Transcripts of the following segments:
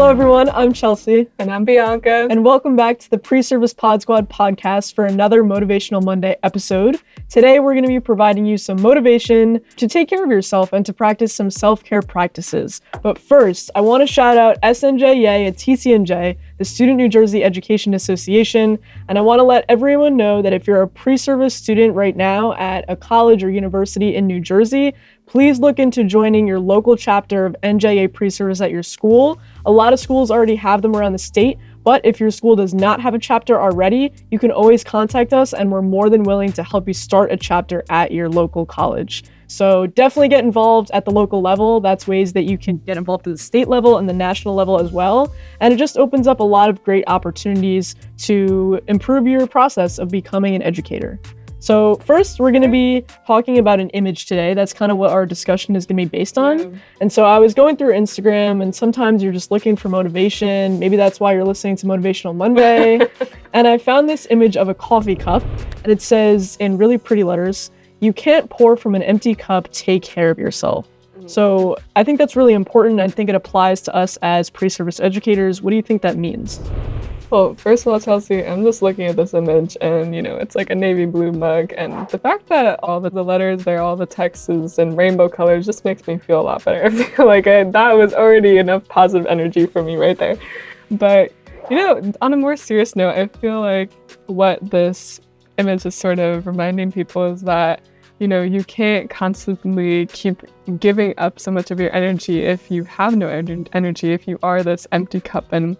Hello everyone, I'm Chelsea. And I'm Bianca. And welcome back to the Preservice PODSQUAD podcast for another Motivational Monday episode. Today we're going to be providing you some motivation to take care of yourself and to practice some self-care practices. But first, I want to shout out NJEA and TCNJ, the Student New Jersey Education Association, and I want to let everyone know that if you're a pre-service student right now at a college or university in New Jersey, please look into joining your local chapter of NJEA Preservice at your school. A lot of schools already have them around the state, but if your school does not have a chapter already, you can always contact us and we're more than willing to help you start a chapter at your local college. So definitely get involved at the local level. That's ways that you can get involved at the state level and the national level as well. And it just opens up a lot of great opportunities to improve your process of becoming an educator. So first, we're going to be talking about an image today. That's kind of what our discussion is going to be based on. Yeah. And so I was going through Instagram, and sometimes you're just looking for motivation. Maybe that's why you're listening to Motivational Monday. And I found this image of a coffee cup, and it says in really pretty letters, "You can't pour from an empty cup, take care of yourself." So I think that's really important. I think it applies to us as pre-service educators. What do you think that means? Well, first of all, Chelsea, I'm just looking at this image and, it's like a navy blue mug. And the fact that all the letters there, all the text is in rainbow colors just makes me feel a lot better. I feel like that was already enough positive energy for me right there. But, on a more serious note, I feel like what this image is sort of reminding people is that, you can't constantly keep giving up so much of your energy if you have no energy, if you are this empty cup. And,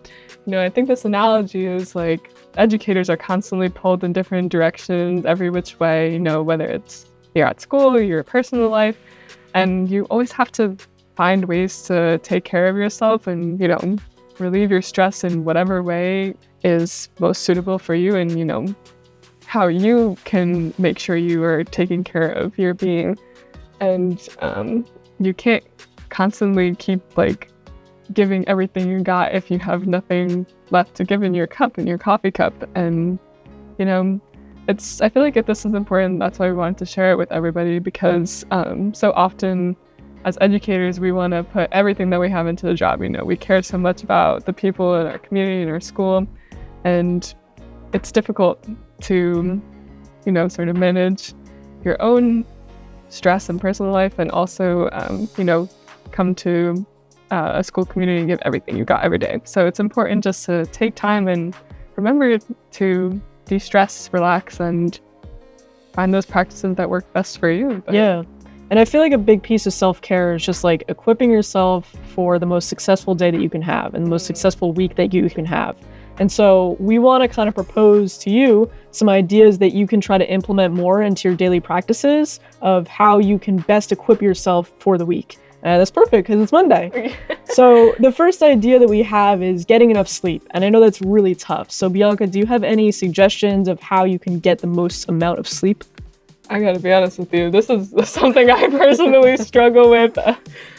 I think this analogy is like educators are constantly pulled in different directions, every which way, whether it's you're at school or your personal life. And you always have to find ways to take care of yourself and, relieve your stress in whatever way is most suitable for you and, how you can make sure you are taking care of your being. And you can't constantly keep giving everything you got if you have nothing left to give in your cup, in your coffee cup. And I feel like if this is important, that's why we wanted to share it with everybody, because so often as educators we want to put everything that we have into the job. We care so much about the people in our community, in our school, and it's difficult to sort of manage your own stress and personal life, and also come to a school community and give everything you got every day. So it's important just to take time and remember to de-stress, relax, and find those practices that work best for you. Yeah. And I feel like a big piece of self-care is just equipping yourself for the most successful day that you can have and the most successful week that you can have. And so we want to kind of propose to you some ideas that you can try to implement more into your daily practices of how you can best equip yourself for the week. That's perfect because it's Monday. So the first idea that we have is getting enough sleep. And I know that's really tough. So Bianca, do you have any suggestions of how you can get the most amount of sleep? I gotta be honest with you. This is something I personally struggle with.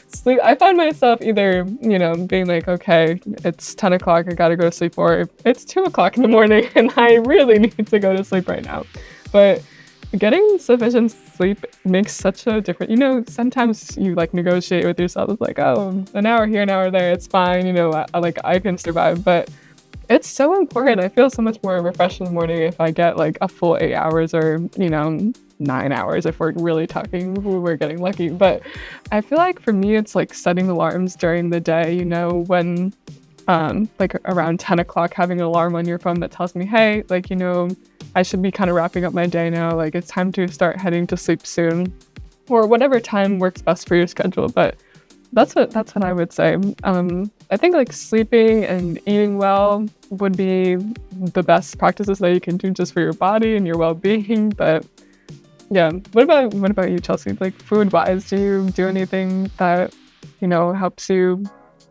Sleep. I find myself either, being like, okay, it's 10 o'clock, I gotta go to sleep, or it's 2 o'clock in the morning and I really need to go to sleep right now. But getting sufficient sleep makes such a difference. Sometimes you negotiate with yourself. It's like, oh, an hour here, an hour there, it's fine. I can survive. But it's so important. I feel so much more refreshed in the morning if I get a full 8 hours or, 9 hours if we're really talking, we're getting lucky. But I feel like for me, it's setting alarms during the day, when around 10 o'clock, having an alarm on your phone that tells me, hey, I should be kind of wrapping up my day now. It's time to start heading to sleep soon, or whatever time works best for your schedule. But that's what I would say. I think sleeping and eating well would be the best practices that you can do just for your body and your well-being. But yeah, what about you, Chelsea? Food-wise, do you do anything that helps you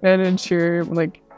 manage your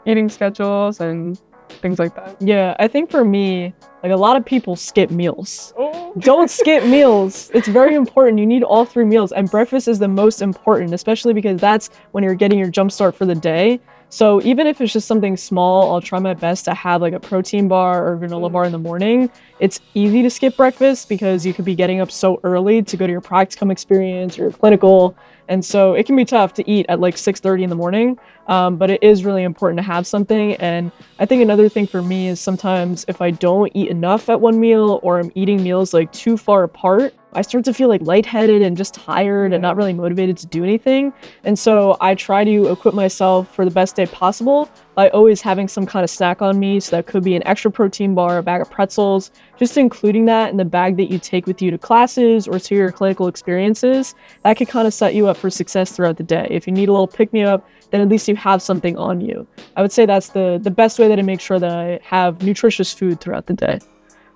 eating schedules and things like that? Yeah, I think for me, a lot of people skip meals. Don't skip meals. It's very important. You need all 3 meals, and breakfast is the most important, especially because that's when you're getting your jump start for the day. So even if it's just something small, I'll try my best to have like a protein bar or granola bar in the morning. It's easy to skip breakfast because you could be getting up so early to go to your practicum experience or your clinical. And so it can be tough to eat at like 6:30 in the morning, but it is really important to have something. And I think another thing for me is sometimes if I don't eat enough at one meal or I'm eating meals like too far apart, I start to feel like lightheaded and just tired and not really motivated to do anything. And so I try to equip myself for the best day possible by always having some kind of snack on me. So that could be an extra protein bar, a bag of pretzels, just including that in the bag that you take with you to classes or to your clinical experiences. That could kind of set you up for success throughout the day. If you need a little pick-me-up, then at least you have something on you. I would say that's the best way that I make sure that I have nutritious food throughout the day.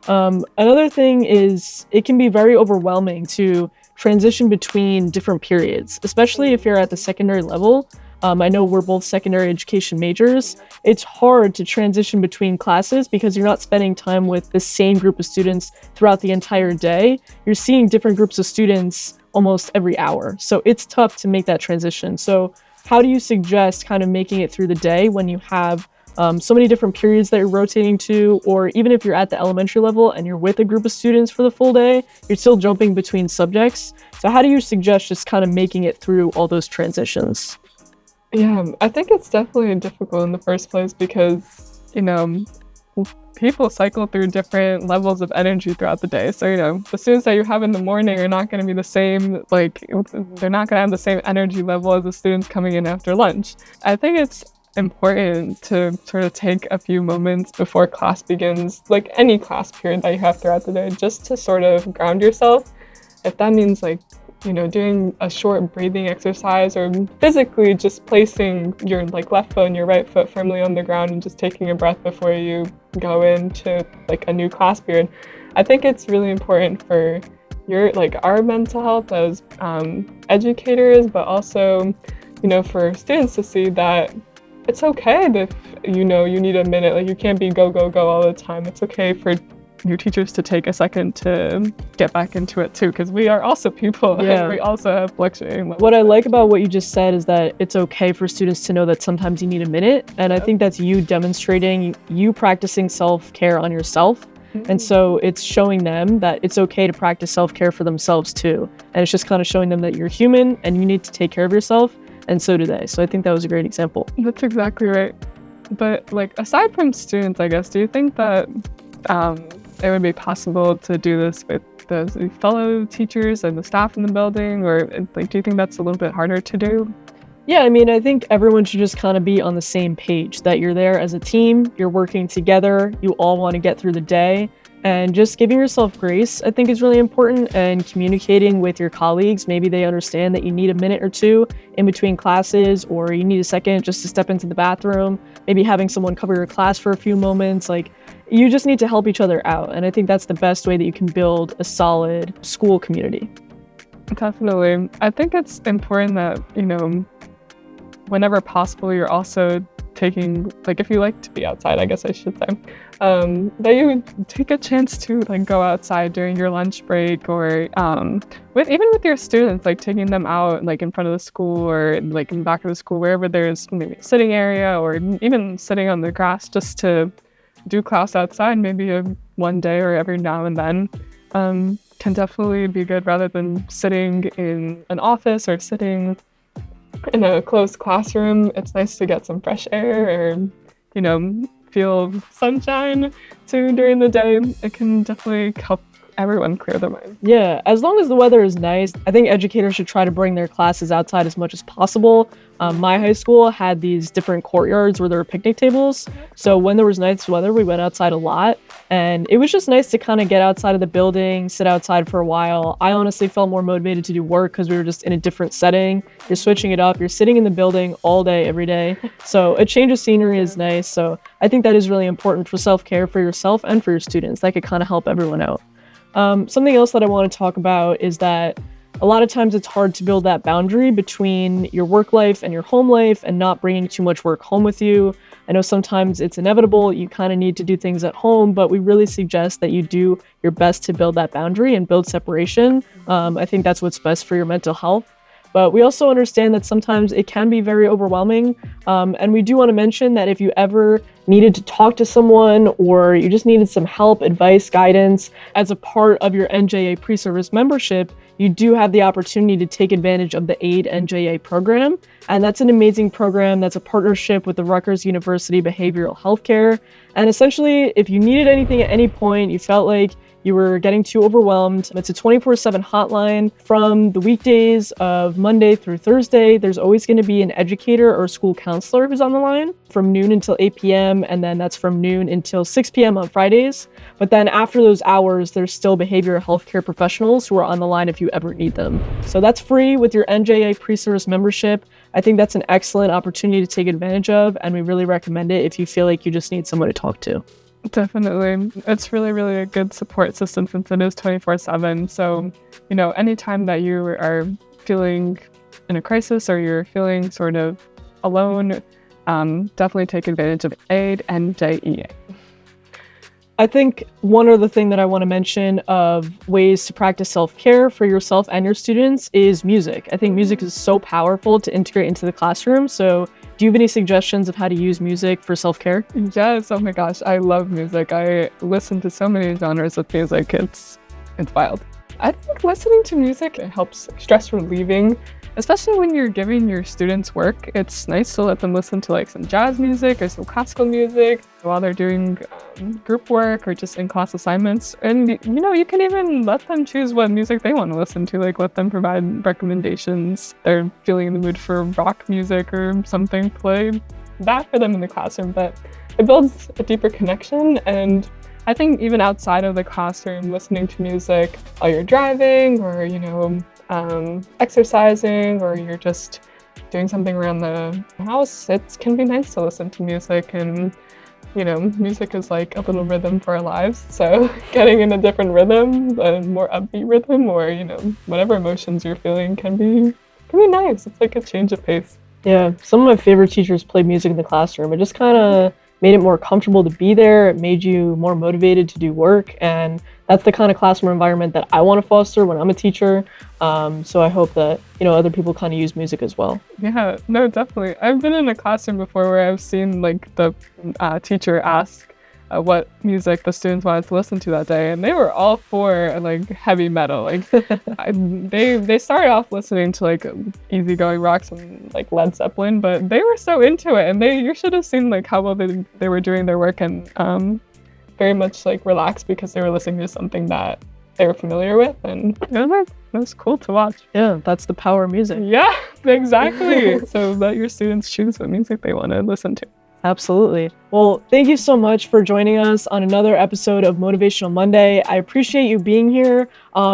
Another thing is it can be very overwhelming to transition between different periods, especially if you're at the secondary level. I know we're both secondary education majors. It's hard to transition between classes because you're not spending time with the same group of students throughout the entire day. You're seeing different groups of students almost every hour. So it's tough to make that transition. So how do you suggest kind of making it through the day when you have so many different periods that you're rotating to, or even if you're at the elementary level and you're with a group of students for the full day, you're still jumping between subjects. So how do you suggest just kind of making it through all those transitions? Yeah, I think it's definitely difficult in the first place because, people cycle through different levels of energy throughout the day. So, the students that you have in the morning are not going to be the same, they're not going to have the same energy level as the students coming in after lunch. I think it's important to sort of take a few moments before class begins, like any class period that you have throughout the day, just to sort of ground yourself. If that means doing a short breathing exercise or physically just placing your left foot and your right foot firmly on the ground and just taking a breath before you go into a new class period. I think it's really important for our mental health as educators, but also, for students to see that it's okay if you need a minute. You can't be go, go, go all the time. It's okay for your teachers to take a second to get back into it too, because we are also people. Yeah. And we also have fluctuating levels. What I like about what you just said is that it's okay for students to know that sometimes you need a minute. And I think that's you demonstrating, you practicing self-care on yourself. And so it's showing them that it's okay to practice self-care for themselves too. And it's just kind of showing them that you're human and you need to take care of yourself. And so do they. So I think that was a great example. That's exactly right. But aside from students, I guess, do you think that it would be possible to do this with the fellow teachers and the staff in the building, or do you think that's a little bit harder to do? Yeah, I think everyone should just kind of be on the same page, that you're there as a team, you're working together, you all want to get through the day, and just giving yourself grace, I think, is really important, and communicating with your colleagues. Maybe they understand that you need a minute or two in between classes, or you need a second just to step into the bathroom, maybe having someone cover your class for a few moments. You just need to help each other out, and I think that's the best way that you can build a solid school community. Definitely. I think it's important that, whenever possible, you're also taking, if you like to be outside, I guess I should say, that you take a chance to go outside during your lunch break, or with your students, taking them out in front of the school or in the back of the school, wherever there's maybe a sitting area, or even sitting on the grass just to do class outside, maybe one day or every now and then, can definitely be good rather than sitting in an office or sitting in a closed classroom. It's nice to get some fresh air or, feel sunshine too during the day. It can definitely help everyone clear their mind. Yeah, as long as the weather is nice, I think educators should try to bring their classes outside as much as possible. My high school had these different courtyards where there were picnic tables. So when there was nice weather, we went outside a lot. And it was just nice to kind of get outside of the building, sit outside for a while. I honestly felt more motivated to do work because we were just in a different setting. You're switching it up. You're sitting in the building all day, every day. So a change of scenery is nice. So I think that is really important for self-care for yourself and for your students. That could kind of help everyone out. Something else that I want to talk about is that a lot of times it's hard to build that boundary between your work life and your home life and not bringing too much work home with you. I know sometimes it's inevitable. You kind of need to do things at home, but we really suggest that you do your best to build that boundary and build separation. I think that's what's best for your mental health. But we also understand that sometimes it can be very overwhelming. And we do want to mention that if you ever needed to talk to someone or you just needed some help, advice, guidance, as a part of your NJEA Preservice membership, you do have the opportunity to take advantage of the AID-NJEA program. And that's an amazing program that's a partnership with the Rutgers University Behavioral Healthcare. And essentially, if you needed anything at any point, you felt like you were getting too overwhelmed, it's a 24/7 hotline from the weekdays of Monday through Thursday. There's always going to be an educator or school counselor who's on the line from noon until 8 p.m. And then that's from noon until 6 p.m. on Fridays. But then after those hours, there's still behavioral healthcare professionals who are on the line if you ever need them. So that's free with your NJEA Preservice membership. I think that's an excellent opportunity to take advantage of, and we really recommend it if you feel like you just need someone to talk to. Definitely. It's really, really a good support system since it is 24/7. So, anytime that you are feeling in a crisis or you're feeling sort of alone, definitely take advantage of AID-NJEA. I think one other thing that I want to mention of ways to practice self-care for yourself and your students is music. I think music is so powerful to integrate into the classroom. So do you have any suggestions of how to use music for self-care? Yes, oh my gosh, I love music. I listen to so many genres of music. It's wild. I think listening to music, it helps stress relieving, especially when you're giving your students work. It's nice to let them listen to like some jazz music or some classical music while they're doing group work or just in class assignments. And you can even let them choose what music they want to listen to, like let them provide recommendations. They're feeling in the mood for rock music or something, play that for them in the classroom. But it builds a deeper connection, and I think even outside of the classroom, listening to music while you're driving or exercising, or you're just doing something around the house, it can be nice to listen to music. And music is like a little rhythm for our lives, so getting in a different rhythm, a more upbeat rhythm, or whatever emotions you're feeling can be nice. It's like a change of pace. Yeah, some of my favorite teachers played music in the classroom. It just kind of made it more comfortable to be there. It made you more motivated to do work, and that's the kind of classroom environment that I want to foster when I'm a teacher. So I hope that other people kind of use music as well. Yeah, no, definitely. I've been in a classroom before where I've seen like the teacher ask what music the students wanted to listen to that day, and they were all for like heavy metal. Like they started off listening to like easygoing rocks and like Led Zeppelin, but they were so into it, and you should have seen like how well they were doing their work, and very much like relaxed because they were listening to something that they were familiar with, and it was cool to watch. Yeah, that's the power of music. Yeah, exactly. So let your students choose what music they want to listen to. Absolutely. Well, thank you so much for joining us on another episode of Motivational Monday. I appreciate you being here.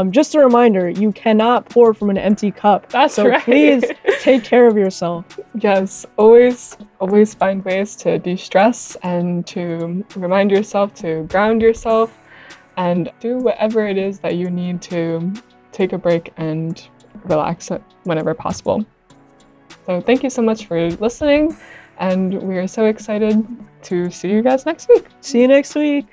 Just a reminder, you cannot pour from an empty cup. That's so right. Please take care of yourself. Yes, always find ways to de-stress and to remind yourself to ground yourself and do whatever it is that you need to take a break and relax whenever possible. So thank you so much for listening. And we are so excited to see you guys next week. See you next week.